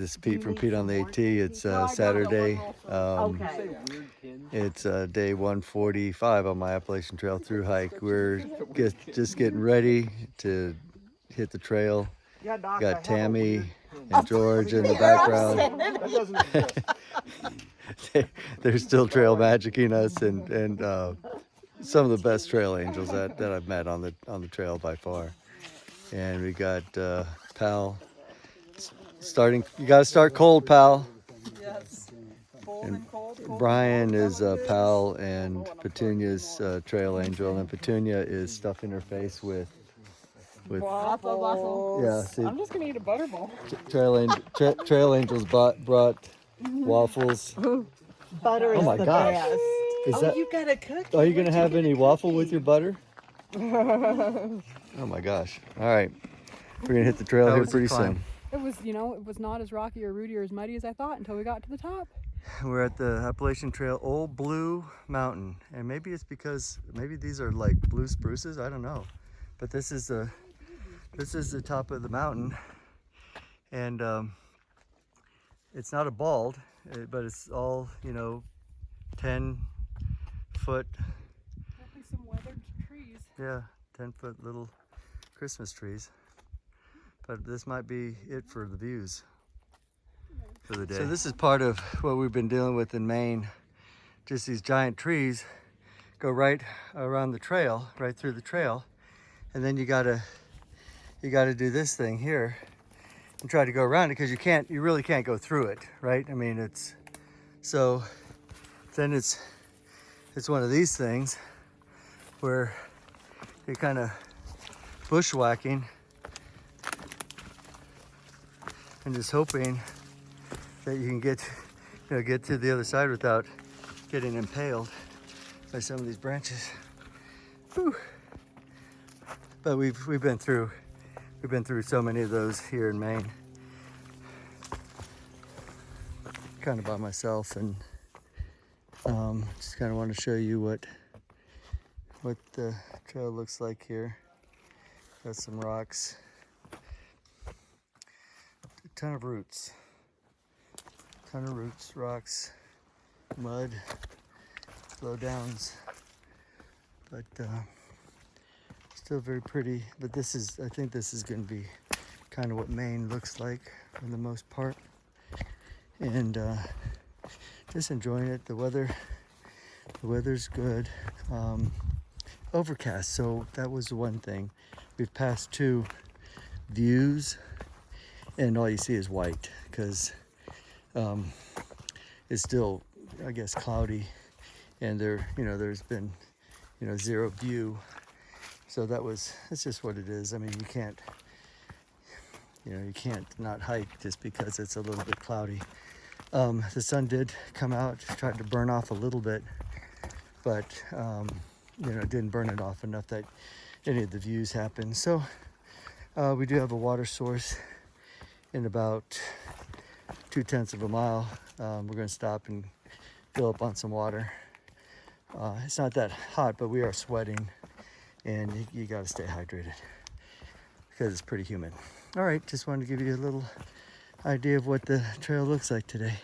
this is Pete from Pete on the AT. It's Saturday. It's day 145 on my Appalachian Trail through hike. We're just getting ready to hit the trail. Got Tammy and George in the background. They're still trail magicking us, and some of the best trail angels that I've met on the trail by far. And we got Pal starting. You got to start cold, Pal. Yes. Cold and cold. Brian is Pal and Petunia's trail angel, and Petunia is stuffing her face with Waffles. yeah. See, I'm just gonna eat a butterball. trail angels brought waffles. Butter is Oh my the gosh. best. Is that? You got a cookie. Are you gonna have any waffle with your butter? Oh my gosh! All right, we're gonna hit the trail here pretty soon. It was, it was not as rocky or rooty or as muddy as I thought until we got to the top. We're at the Appalachian Trail, Old Blue Mountain, and maybe it's because these are like blue spruces. I don't know, but this is the top of the mountain, and it's not a bald, but it's all 10-foot. Definitely some weathered trees. Yeah, 10-foot little Christmas trees. But this might be it for the views for the day. So this is part of what we've been dealing with in Maine. Just these giant trees go right around the trail, right through the trail. And then you gotta do this thing here and try to go around it, because you really can't go through it, right? I mean, it's one of these things where you're kind of bushwhacking and just hoping that you can get to the other side without getting impaled by some of these branches. Whew. But we've been through so many of those here in Maine, kind of by myself, and just kind of want to show you what the trail looks like here. Got some rocks, a ton of roots, rocks, mud, low downs, but still very pretty. But I think this is going to be kind of what Maine looks like for the most part, and just enjoying it. The weather's good. Overcast, so that was one thing. We've passed 2 views, and all you see is white, because it's still, I guess, cloudy, and there's been zero view. So it's just what it is. I mean, you can't not hike just because it's a little bit cloudy. The sun did come out, tried to burn off a little bit, but it didn't burn it off enough that any of the views happened. So we do have a water source in about 0.2 of a mile. We're going to stop and fill up on some water. It's not that hot, but we are sweating, and you got to stay hydrated because it's pretty humid. All right, just wanted to give you a little idea of what the trail looks like today.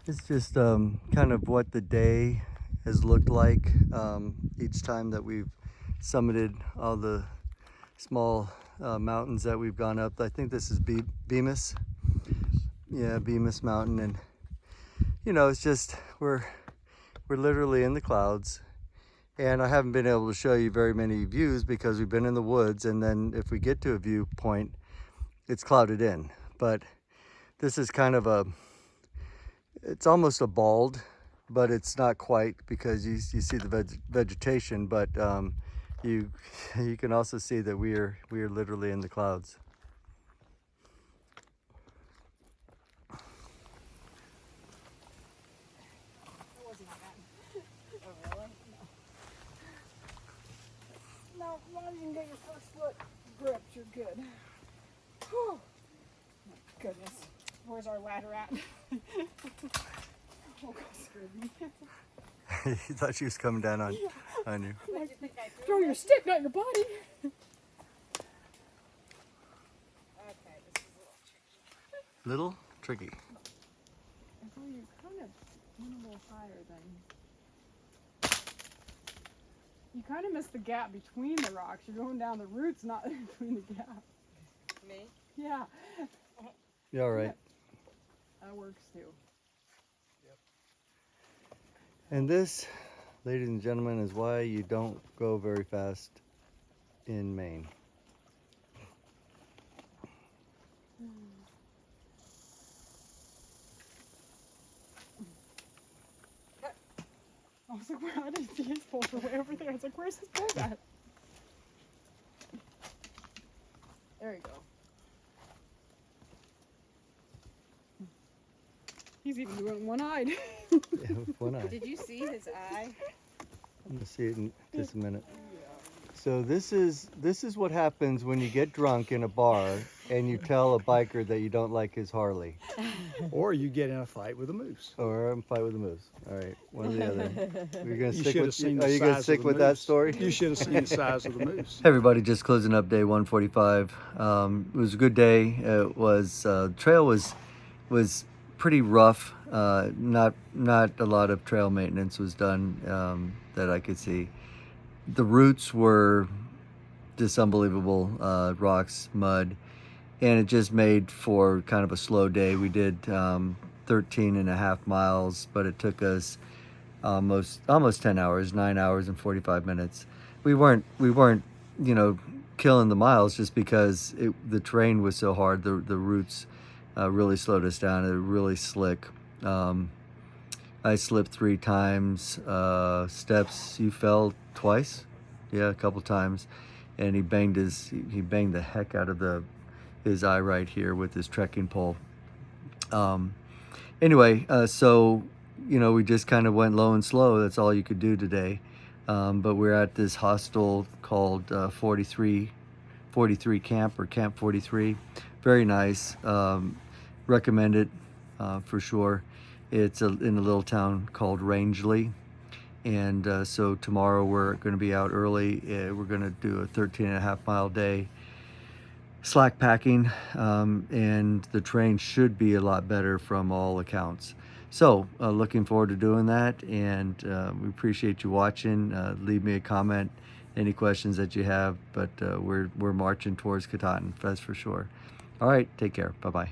It's just kind of what the day has looked like each time that we've summited all the small mountains that we've gone up. I think this is Bemis. Yeah, Bemis Mountain, and it's just we're literally in the clouds, and I haven't been able to show you very many views because we've been in the woods, and then if we get to a viewpoint, it's clouded in. But this is kind of it's almost a bald, but it's not quite, because you see the vegetation, but you can also see that we are literally in the clouds. No, as long as you can get your first foot gripped, you're good. Whew. My goodness. Where's our ladder at? Oh, God, screwed me. You thought she was coming down on you. Like, throw your stick, not your body. Little tricky. So you kind of went a little higher than. You kind of missed the gap between the rocks. You're going down the roots, not between the gap. Me? Yeah, You all right? that works too. And this, ladies and gentlemen, is why you don't go very fast in Maine. I was like, where did I see his pole way over there? I was like, where's his pole at? There you go. He's even doing one-eyed. Yeah, with one eye. Did you see his eye? I'm gonna see it in just a minute. So this is what happens when you get drunk in a bar and you tell a biker that you don't like his Harley, Or you get in a fight with a moose. or fight with a moose. All right, one or the other. You're gonna You stick should have with. seen Are the you gonna size of stick the with that moose. story? You should have seen the size of the moose. Hey everybody, just closing up day 145. It was a good day. Trail was pretty rough. Not a lot of trail maintenance was done that I could see. The routes were just unbelievable, rocks, mud, and it just made for kind of a slow day. We did 13 and a half miles, but it took us almost 10 hours, 9 hours and 45 minutes. We weren't killing the miles just because the terrain was so hard. The routes really slowed us down. They were really slick. I slipped 3 times. Steps, you fell twice? Yeah, a couple times. And he banged the heck out of his eye right here with his trekking pole. Anyway, so we just kind of went low and slow. That's all you could do today. But we're at this hostel called 43 Camp, or Camp 43. Very nice. Recommend it for sure. It's in a little town called Rangeley. And so tomorrow we're going to be out early. We're going to do a 13 and a half mile day, slack packing, and the terrain should be a lot better from all accounts. So looking forward to doing that, and we appreciate you watching. Leave me a comment, any questions that you have, but we're marching towards Katahdin, that's for sure. All right, take care. Bye-bye.